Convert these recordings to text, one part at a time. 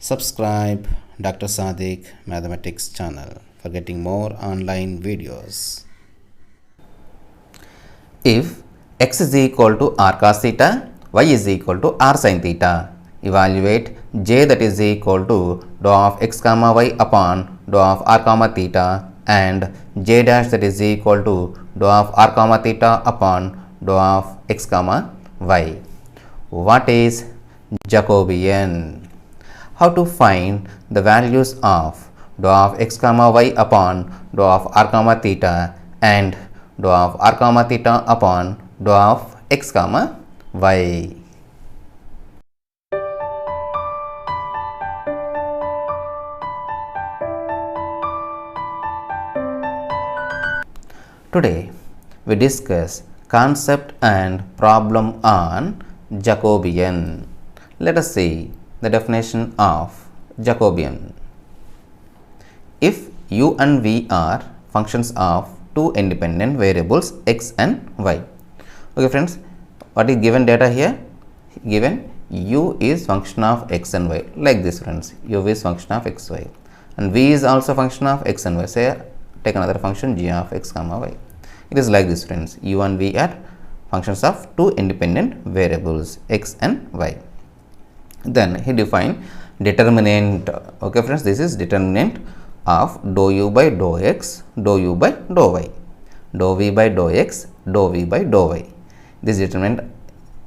Subscribe Dr. Sadiq Mathematics channel for getting more online videos. If x is equal to r cos theta, y is equal to r sin theta, evaluate j that is equal to dou of x comma y upon dou of r comma theta and j dash that is equal to dou of r comma theta upon dou of x comma y. What is Jacobian? How to find the values of dou of x comma y upon dou of r comma theta and dou of r comma theta upon dou of x comma y. Today we discuss concept and problem on Jacobian. Let us see the definition of Jacobian. If u and v are functions of two independent variables x and y. Okay friends, what is given data here? Given u is function of x and y, like this friends, u is function of x, y, and v is also function of x and y. Say take another function g of x comma y. It is like this friends, u and v are functions of two independent variables x and y. Then he defined determinant. Okay friends, this is determinant of dou u by dou x, dou u by dou y, dou v by dou x, dou v by dou y. This determinant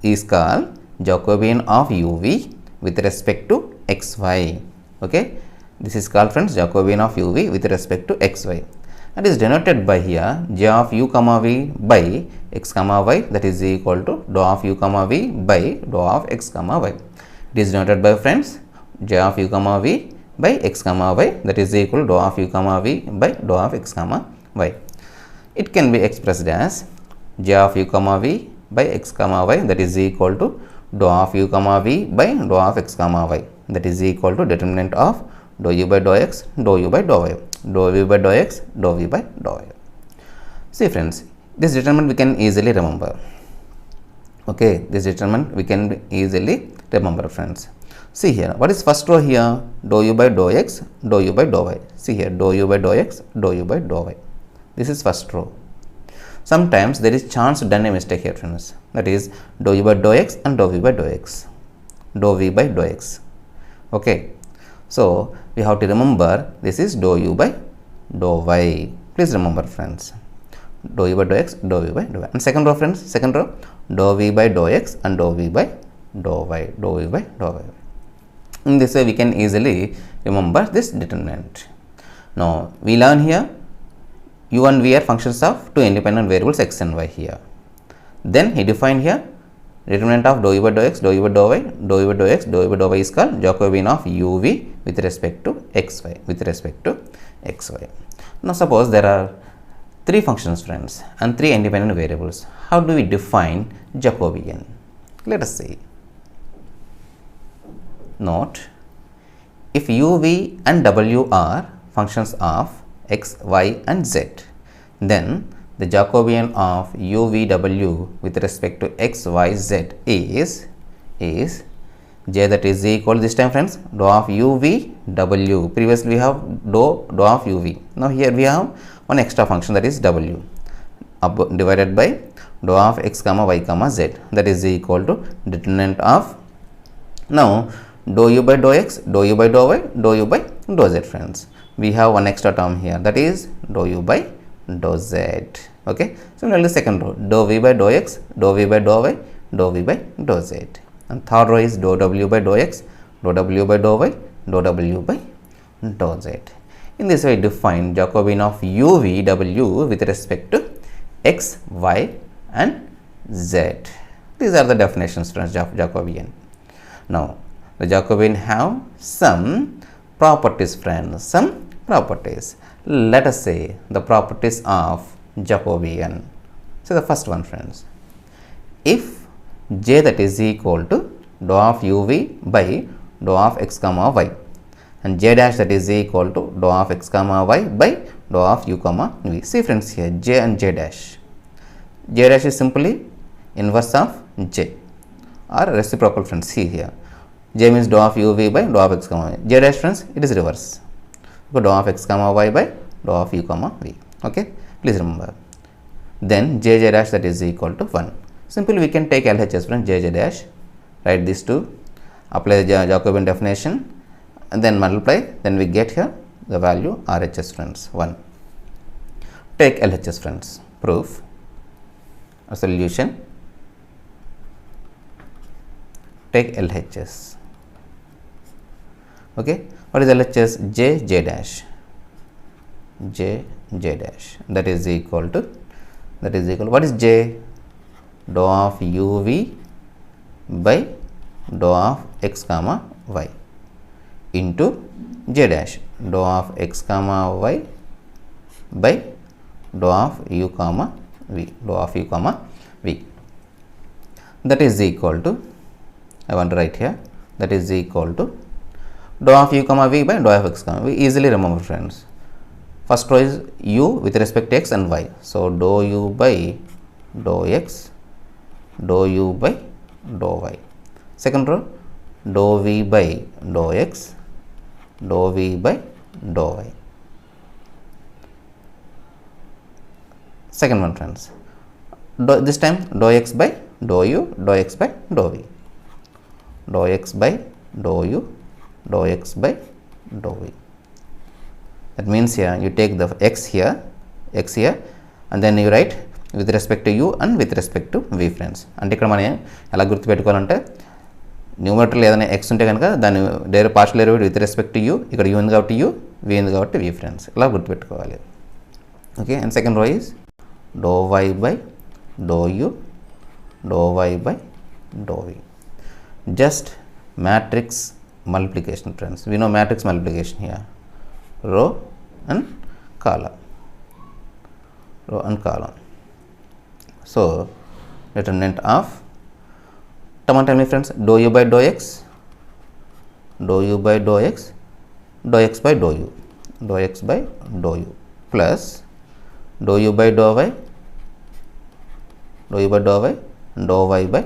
is called Jacobian of uv with respect to xy. Okay, this is called friends Jacobian of uv with respect to xy. It is denoted by here j of u comma v by x comma y, that is equal to dou of u comma v by dou of x comma y. It is denoted by friends j of u comma v by x comma y, that is equal to dou of u comma v by dou of x comma y. It can be expressed as j of u comma v by x comma y, that is equal to dou of u comma v by dou of x comma y, that is equal to determinant of dou u by dou x, dou u by dou y, dou v by dou x, dou v by dou y. See friends, this determinant we can easily remember. Okay, this determinant we can easily remember friends. See here, what is first row here? Dou u by dou x, dou u by dou y. See here, dou u by dou x, dou u by dou y. This is first row. Sometimes there is chance done a mistake here friends. That is dou u by dou x and dou v by dou x, dou v by dou x. Okay, so we have to remember this is dou u by dou y. Please remember friends, dou u by dou x, dou v by dou y. And second row friends, second row dou v by dou x and dou v by dou y, dou v by dou y. In this way we can easily remember this determinant. Now we learn here u and v are functions of two independent variables x and y here. Then he defined here determinant of dou u by dou x, dou u by dou y, dou u by dou x, dou u by dou y is called Jacobian of uv with respect to xy, with respect to xy. Now suppose there are three functions friends and three independent variables. How do we define Jacobian? Let us see. Note, if u, v and w are functions of x, y and z, then the Jacobian of u, v, w with respect to x, y, z is j that is equal, this time friends, dou of u, v, w. Previously we have dou of u, v. Now here we have one extra function, that is w, divided by dou of x comma y comma z, that is equal to determinant of, now dou u by dou x, dou u by dou y, dou u by dou z friends. We have one extra term here, that is dou u by dou z. Okay, similarly second row dou v by dou x, dou v by dou y, dou v by dou z. And third row is dou w by dou x, dou w by dou y, dou w by dou z. In this way define Jacobian of u, v, w with respect to x, y and z. These are the definitions friends of Jacobian. Now the Jacobian have some properties friends, some properties. Let us say the properties of Jacobian. So the first one friends, if j that is equal to dou of uv by dou of x comma y and j dash that is equal to dou of x comma y by dou of u comma v. See friends here j and j dash. J dash is simply inverse of j or reciprocal friends. See here J means dou of uv by dou of x comma y. J dash friends, it is reverse. So dou of x comma y by dou of u comma v. Okay, please remember. Then J dash, that is equal to 1. Simply we can take LHS friends, J dash, write these two, apply the Jacobian definition, and then multiply, then we get here the value RHS friends 1. Take LHS friends. Proof. A solution. Take LHS. Okay, what is LHS? J dash. J dash, that is equal to, what is J? Dou of uv by dou of x comma y into J dash, dou of x comma y by dou of u comma v, that is equal to, I want to write here, that is equal to dou of u comma v by dou of x comma v. Easily remember friends. First row is u with respect to x and y. So dou u by dou x, dou u by dou y. Second row, dou v by dou x, dou v by dou y. Second one friends, this time dou x by dou u, dou x by dou v, dou x by dou u, dou x by dou v. That means here you take the x here, and then you write with respect to u and with respect to v friends. అంటే ఇక్కడ మనం ఎలా గుర్తు పెట్టుకోవాలంటే న్యూమరేటర్లో ఏదైనా x ఉంటే కనుక దాని direct partial derivative with respect to u, ఇక్కడ u ఉంది కాబట్టి u, v ఉంది కాబట్టి v ఫ్రెండ్స్. ఇలా గుర్తు పెట్టుకోవాలి. Okay, and second row is dou y by dou u, dou y by dou v. Just matrix multiplication friends. We know matrix multiplication here. Row and column. So determinant of, come on, tell me friends, dou u by dou x, dou u by dou x, dou x by dou u, dou x by dou u, plus dou u by dou y, dou u by dou y, dou y by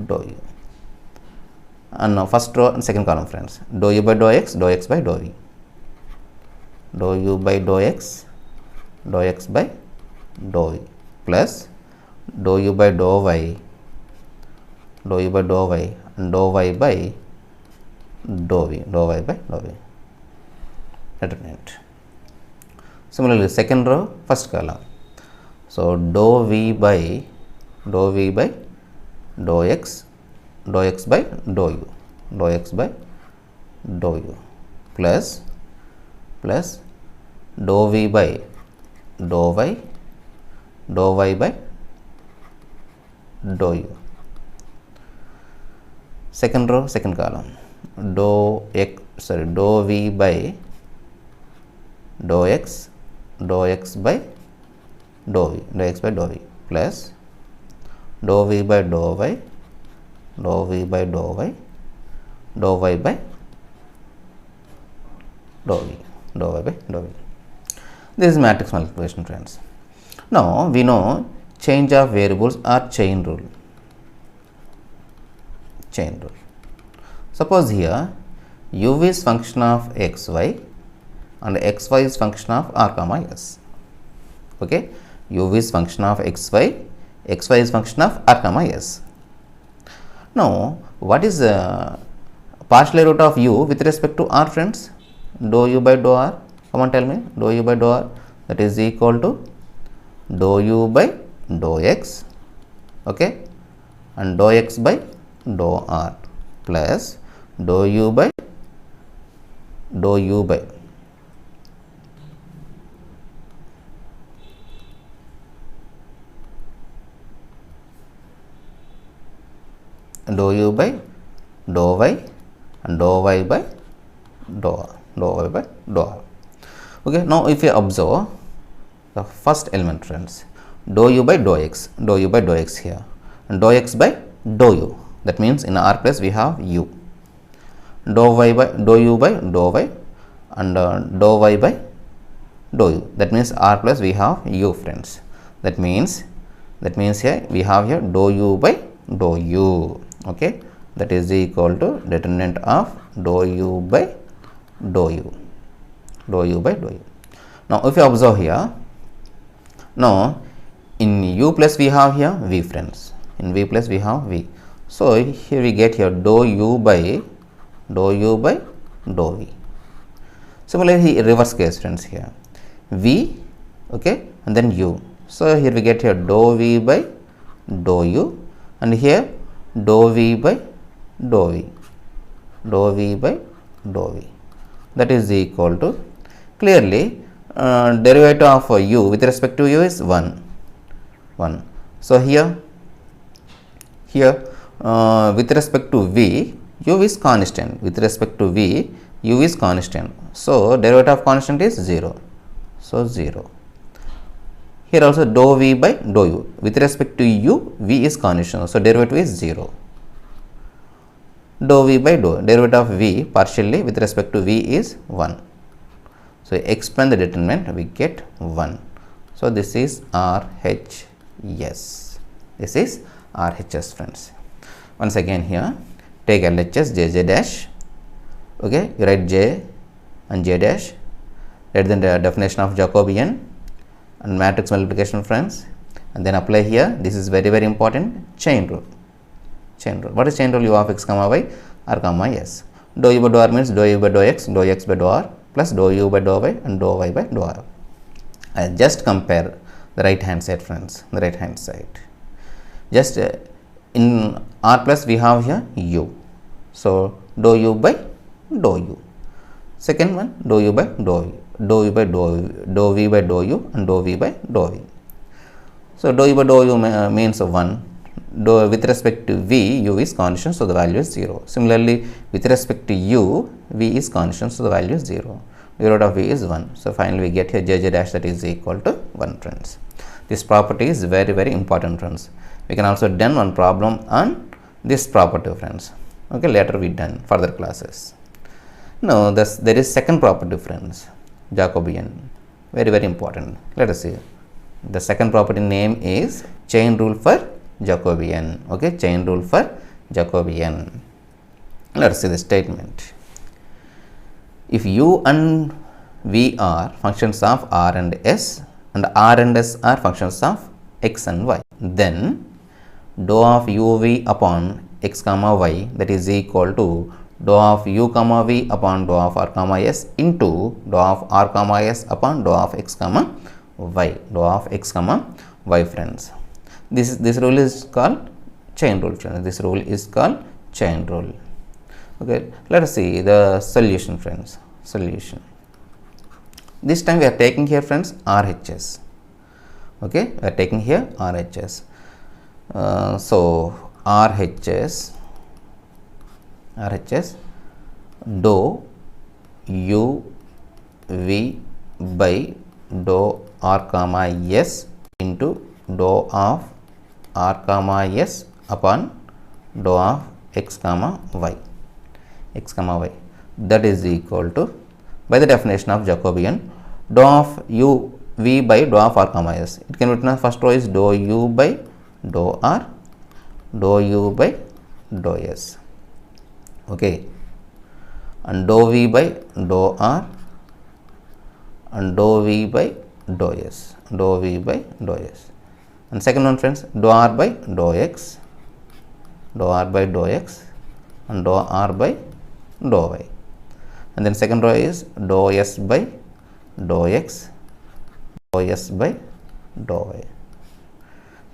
dou u. And now first row and second column friends, dou u by dou x by dou v, dou u by dou x by dou v, plus dou u by dou y, and dou y by dou v, determinant. Similarly second row, first column, so dou v by dou x by dou u, plus dou v by dou y by dou u. Second row, second column, dou v by dou x by dou v, plus dou v by dou y, dou y by dou v. This is matrix multiplication friends. Now we know change of variables or chain rule. Suppose here u is function of xy and xy is function of r comma s. Okay, u is function of xy is function of r comma s. Now what is the partial root of u with respect to r friends? Dou u by dou r. Come on, tell me, dou u by dou r, that is equal to dou u by dou x, okay, and dou x by dou r, plus dou u by dou u by dou u by dou y and dou y by dou r. Okay, now if you observe the first element friends, dou u by dou x here, and dou x by dou u, that means in r place we have u, dou y by dou u by dou y, and dou y by dou u, that means r plus we have u friends. That means here we have here dou u by dou u, okay, that is equal to determinant of dou u by dou u, dou u by dou u. Now if you observe here, now in u plus we have here v friends, in v plus we have v. So here we get here dou u by dou v. Similarly reverse case friends, here v, okay, and then u. So here we get here dou v by dou u, and here dou v by dou v, dou v by dou v, that is equal to, clearly derivative of u with respect to u is 1. So here with respect to v, u is constant, with respect to v, u is constant. So derivative of constant is 0. So 0. Here also dou v by dou u, with respect to u, v is constant. So derivative is 0. Dou v by dou, derivative of v partially with respect to v is 1. So expand the determinant, we get 1. So this is RHS. This is RHS friends. Once again here take LHS JJ dash. Okay, you write J and J dash. Write the definition of Jacobian and matrix multiplication friends, and then apply here. This is very very important, chain rule. Chain rule. What is chain rule? U of x comma y r comma s. Dou u by dou r means dou u by dou x by dou r plus dou u by dou y and dou y by dou r. I just compare the right hand side friends, the right hand side. Just in r plus we have here u. So dou u by dou u. Second one dou u by dou u, dou u by dou v by dou u and dou v by dou v. So dou u by dou u means 1. With respect to v, u is constant, so the value is 0. Similarly with respect to u, v is constant, so the value is 0. Derivative of v is 1. So finally we get here jj dash, that is equal to 1 friends. This property is very very important friends. We can also done one problem on this property friends. Okay, later we done further classes. Now there is second property friends, Jacobian, very very important. Let us see. The second property name is chain rule for Jacobian. Okay, chain rule for Jacobian. Let us see the statement. If u and v are functions of r and s, and r and s are functions of x and y, then dou of u v upon x comma y, that is equal to dou of u comma v upon dou of r comma s into dou of r comma s upon dou of x comma y, dou of x comma y friends. This rule is called chain rule friends. This rule is called chain rule. Okay, let us see the solution friends. Solution. This time we are taking here friends RHS. Okay, we are taking here RHS. So RHS dou u v by dou r comma s into dou of r comma s upon dou of x comma y, that is equal to, by the definition of Jacobian, dou of u v by dou of r comma s. It can be written as first row is dou u by dou r, dou u by dou s. Okay, and dou v by dou r and dou v by dou s, dou v by dou s. And second one friends, dou r by dou x, dou r by dou x and dou r by dou y. And then second row is dou s by dou x, dou s by dou y.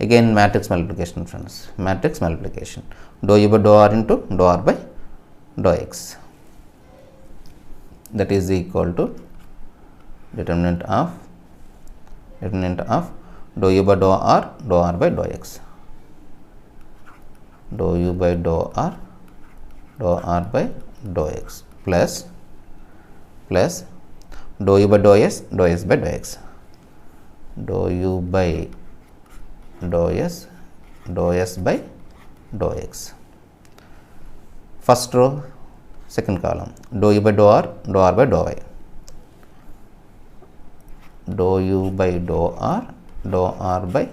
Again matrix multiplication friends, matrix multiplication. Dou u by dou r into dou r by dou x, that is equal to determinant of dou u by dou r by dou x, dou u by dou r by dou x plus dou u by dou s by dou x, dou u by dou s by dou x. First row, second column, dou u by dou r by dou y, dou u by dou r by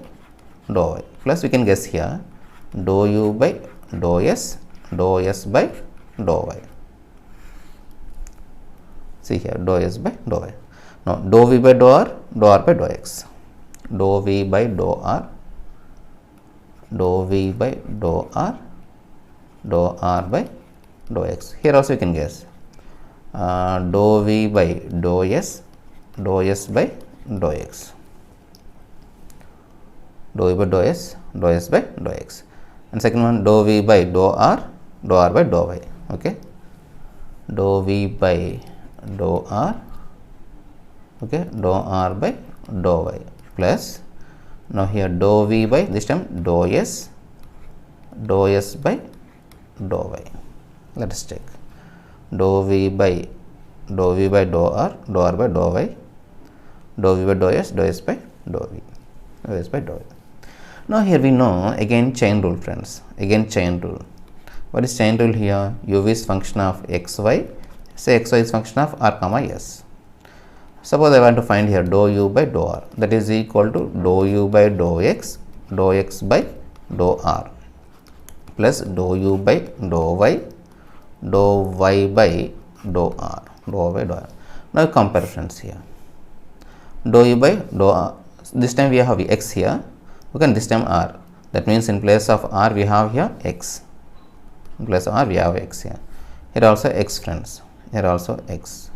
dou y, plus we can guess here dou u by dou s dou s by dou y. See here, dou s by dou y. Now dou v by dou r by dou x. Dou v by dou r, dou v by dou r by dou x. Here also you can guess. Dou v by dou s by dou x. Dou v by dou s by dou x. And second one, dou v by dou r by dou y. Okay, dou v by dou r, okay, dou r by dou y, plus now here dou v by this time dou s by dou y. Let us check. Dou v by dou r by dou y, dou v by dou s by dou v, by dou y. Now here we know again chain rule, friends. Again chain rule. What is chain rule here? U is function of xy. Say xy is function of r comma s. Suppose I want to find here dou u by dou r, that is equal to dou u by dou x by dou r, plus dou u by dou y by dou r, Now compare, friends. Here dou u by dou r, this time we have x here, okay, and this time r. That means in place of r we have here x. In place of r we have x here. Here also x, friends. Here also x.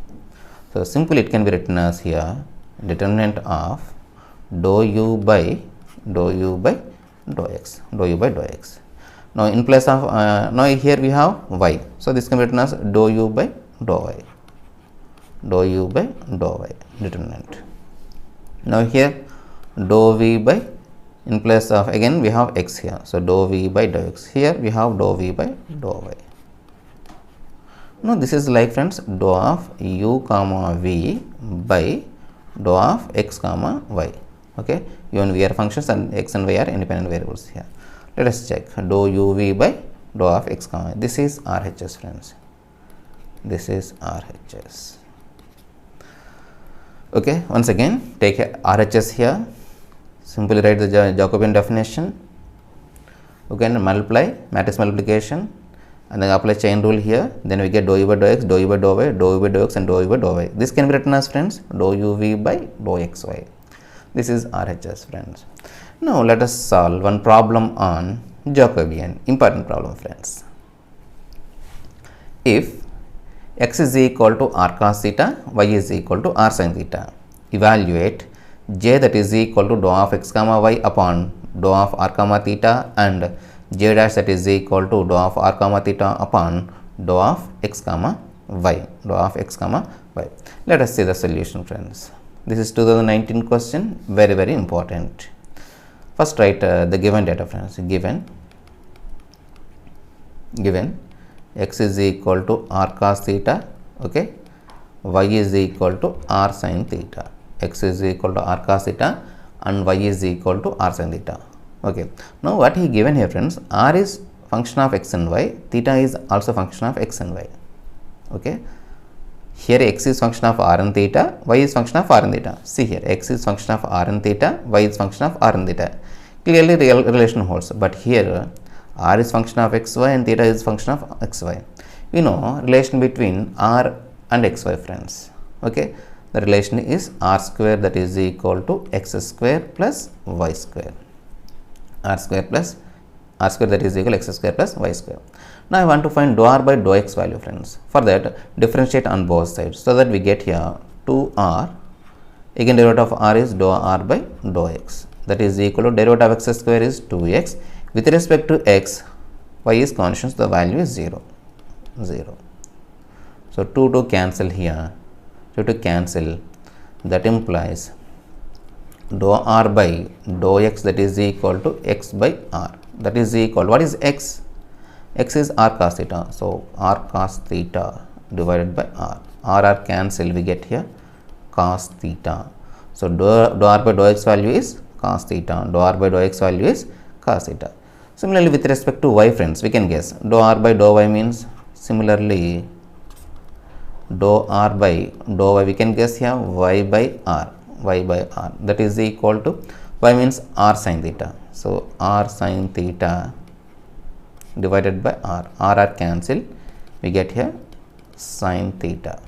So simply it can be written as here determinant of dou u by dou x. Now in place of now here we have y. So this can be written as dou u by dou y. Determinant. Now here dou v by, in place of again we have x here. So dou v by dou x. Here we have dou v by dou y. Now this is like, friends, dou of u comma v by dou of x comma y. Okay, u and v are functions and x and y are independent variables here. Let us check dou u v by dou of x comma y. This is RHS, friends. This is RHS. Okay, once again take RHS here. Simply write the Jacobian definition. Okay, and multiply, matrix multiplication, and then apply chain rule here. Then we get dou u by dou x, dou u by dou y, dou u by dou x, and dou u by dou y. This can be written as, friends, dou u v by dou x y. This is RHS, friends. Now let us solve one problem on Jacobian. Important problem, friends. If x is equal to r cos theta, y is equal to r sin theta, evaluate j that is equal to dou of x comma y upon dou of r comma theta and j dash that is equal to dou of r comma theta upon dou of x comma y. Let us see the solution, friends. This is 2019 question, very important. First write the given data, friends. Given x is equal to r cos theta, okay, y is equal to r sin theta. X is equal to r cos theta and y is equal to r sin theta. Okay, now what he given here, friends, r is function of x and y, theta is also function of x and y. Okay, here x is function of r and theta, y is function of r and theta. See here, x is function of r and theta, y is function of r and theta. Clearly real relation holds, but here r is function of xy and theta is function of xy. We know relation between r and xy, friends. Okay, the relation is r square that is equal to x square plus y square. R square that is equal to x square plus y square. Now I want to find dou r by dou x value, friends. For that, differentiate on both sides so that we get here 2r. Again, derivative of r is dou r by dou x, that is equal to derivative of x square is 2x. With respect to x, y is constant, so the value is 0. So 2 to cancel here. That implies dou r by dou x that is equal to x by r, that is equal, what is x? X is r cos theta, so r cos theta divided by r cancel, we get here cos theta. So dou r by dou x value is cos theta, dou r by dou x value is cos theta. Similarly, with respect to y, friends, we can guess dou r by dou y means similarly dou r by dou y, we can guess here y by r, that is equal to y means r sin theta. So r sin theta divided by r. R cancel. We get here sin theta.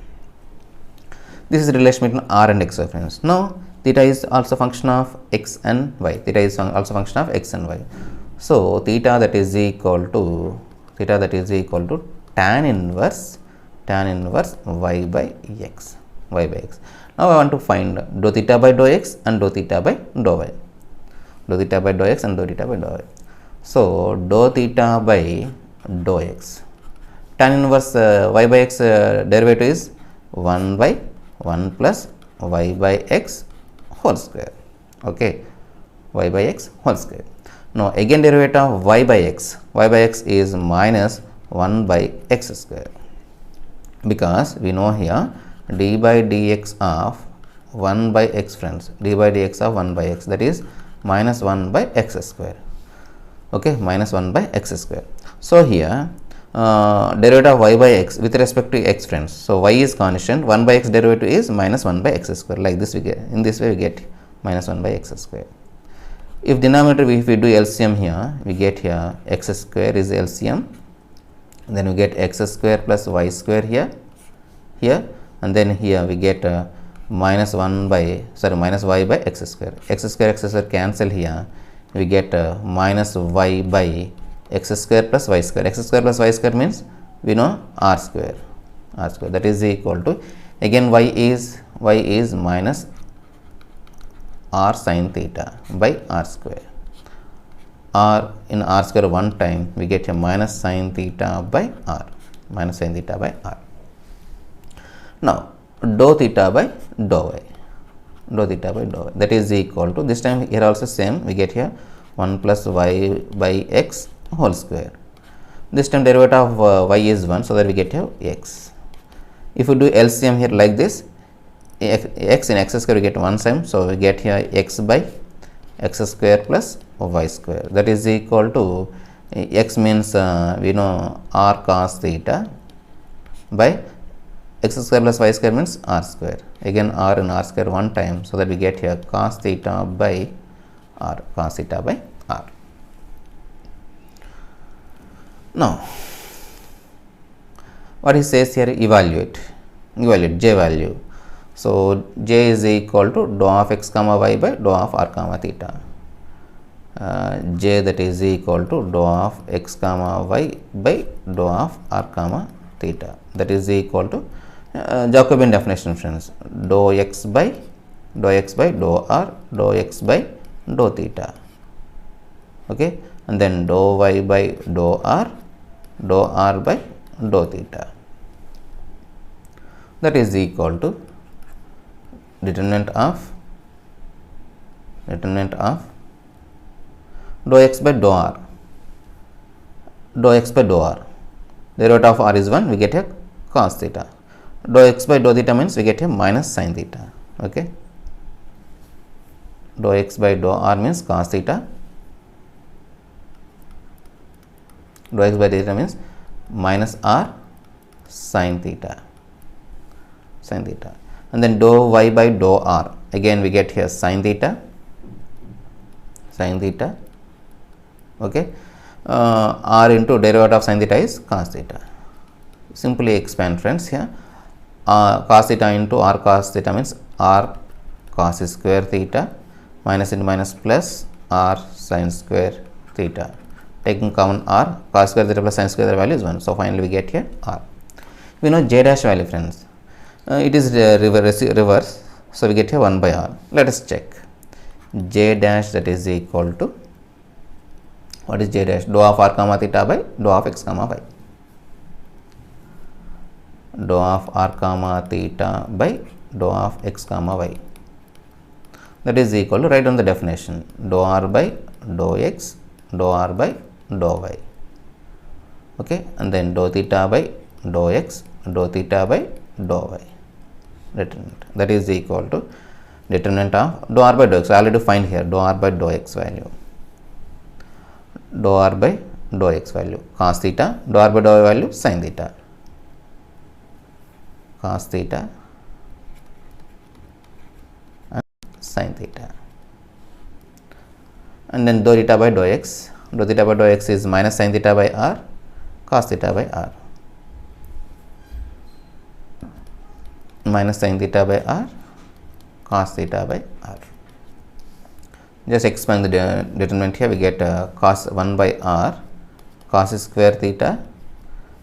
This is relation between r and x, friends. Now theta is also function of x and y. Theta is also function of x and y. So theta that is equal to tan inverse y by x. Now I want to find dou theta by dou x and dou theta by dou y. So dou theta by dou x. Tan inverse y by x derivative is 1 by 1 plus y by x whole square. Okay, y by x whole square. Now again derivative of y by x is minus 1 by x square, because we know here d by dx of 1 by x, friends, d by dx of 1 by x, that is minus 1 by x square. Okay, minus 1 by x square. So here derivative of y by x with respect to x, friends. So y is constant, 1 by x derivative is minus 1 by x square. Like this we get, in this way we get minus 1 by x square. If denominator, if we do LCM here, we get here x square is LCM, then we get x square plus y square here, and then here we get minus y by x square. X square cancel here. We get minus y by x square plus y square. X square plus y square means we know r square. That is equal to, again y is minus r sin theta by r square. R in r square one time, we get a minus sin theta by r. Now dou theta by dou y. That is equal to, this time here also same, we get here 1 plus y by x whole square. This time derivative of y is 1, so that we get here x. If we do LCM here like this, x in x square we get 1 time, so we get here x by x square plus y square. That is equal to, x means we know r cos theta by x square plus y square means r square. Again r in r square one time, so that we get here cos theta by r. Now what he says here, evaluate j value. So j is equal to dou of x comma y by dou of r comma theta. J that is equal to dou of x comma y by dou of r comma theta. That is equal to Jacobian definition, friends. Dou x by dou r, dou x by dou theta. Okay, and then dou y by dou r by dou theta. That is equal to determinant of dou x by dou r. Derivative of r is 1, we get a cos theta. Dou x by dou theta means we get a minus sin theta. Okay, dou x by dou r means cos theta. Dou x by theta means minus r sin theta. And then dou y by dou r, again we get here sin theta. Okay, r into derivative of sin theta is cos theta. Simply expand, friends, here cos theta into r cos theta means r cos square theta, minus into minus plus r sin square theta. Taking common r, cos square theta plus sin square theta value is 1. So finally we get here r. We know j dash value, friends. It is reverse. So we get here 1 by r. Let us check. J dash that is equal to, what is j dash? Dou of r comma theta by dou of x comma y. Dou of r comma theta by dou of x comma y. That is equal to, write down the definition, dou r by dou x, dou r by dou y. Okay, and then dou theta by dou x, dou theta by dou y. Determinant. That is equal to determinant of dou r by dou x. I already find here dou r by dou x value. Dou r by dou x value cos theta, dou r by dou y value sin theta. Cos theta and sin theta. And then dou theta by dou x, dou theta by dou x is minus sin theta by r cos theta by r. Minus sin theta by r cos theta by r. Just expand the determinant here, we get cos 1 by r cos square theta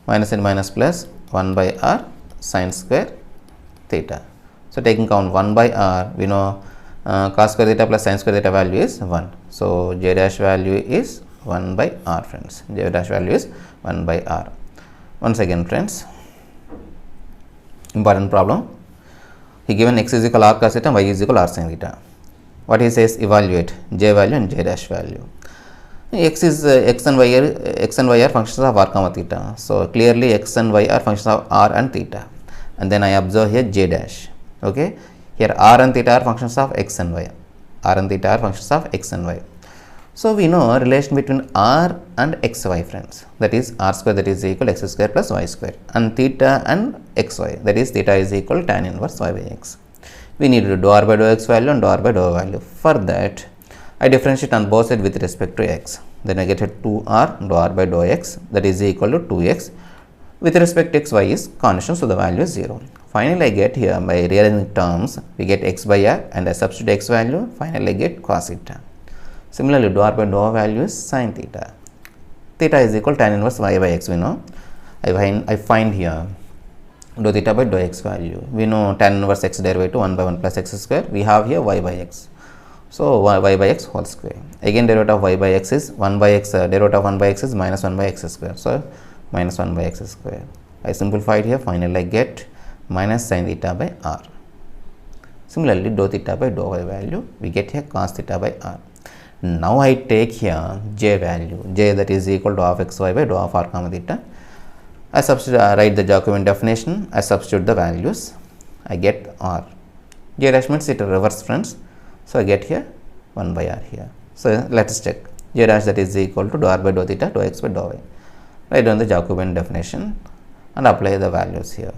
minus and minus plus 1 by r sin square theta. So, taking count 1 by r, we know cos square theta plus sin square theta value is 1. So, j dash value is 1 by r friends, j dash value is 1 by r. Once again friends, important problem, he given x is equal r cos theta, y is equal r sin theta. What he says, evaluate j value and j dash value. X is x and y are functions of r comma theta. So, clearly x and y are functions of r and theta, and then I observe here j dash. Okay, here r and theta are functions of x and y. R and theta are functions of x and y. So, we know a relation between r and xy friends, that is r square, that is equal x square plus y square, and theta and xy, that is theta is equal tan inverse y by x. We need to do r by dou x value and dou r by dou y value. For that, I differentiate on both sides with respect to x. Then I get a 2r dou r by dou x, that is equal to 2x. With respect to x, y is constant, so the value is 0. Finally, I get here by rearranging terms, we get x by r and I substitute x value, finally I get cos theta. Similarly, dou r by dou value is sin theta. Theta is equal tan inverse y by x, we know. I find here dou theta by dou x value. We know tan inverse x derivative 1 by 1 plus x square. We have here y by x. So, y by x whole square. Again, derivative of y by x is 1 by x, derivative of 1 by x is minus 1 by x square. So, minus 1 by x square. I simplified here, finally I get minus sin theta by r. Similarly, dou theta by dou y value, we get here cos theta by r. Now, I take here j value, j that is equal to of x y by dou of r comma theta. I substitute, write the Jacobian definition, I substitute the values, I get r. J dash means it reverse friends. So, I get here 1 by r here. So, let us check j dash, that is equal to dou r by dou theta dou x by dou y. Write down the Jacobian definition and apply the values here.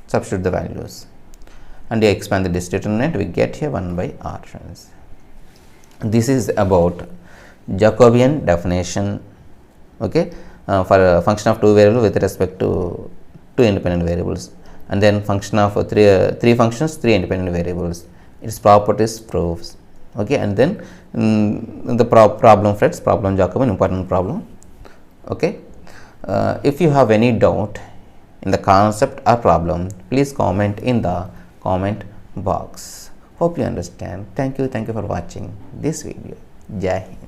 Substitute the values and you expand this determinant, we get here 1 by r friends. This is about Jacobian definition, okay, for a function of two variables with respect to two independent variables, and then function of three functions, three independent variables, its properties proves, okay, and then the problem friends, problem Jacobian, important problem, okay. If you have any doubt in the concept or problem, please comment in the comment box. Hope you understand. Thank you for watching this video. Jai Hind.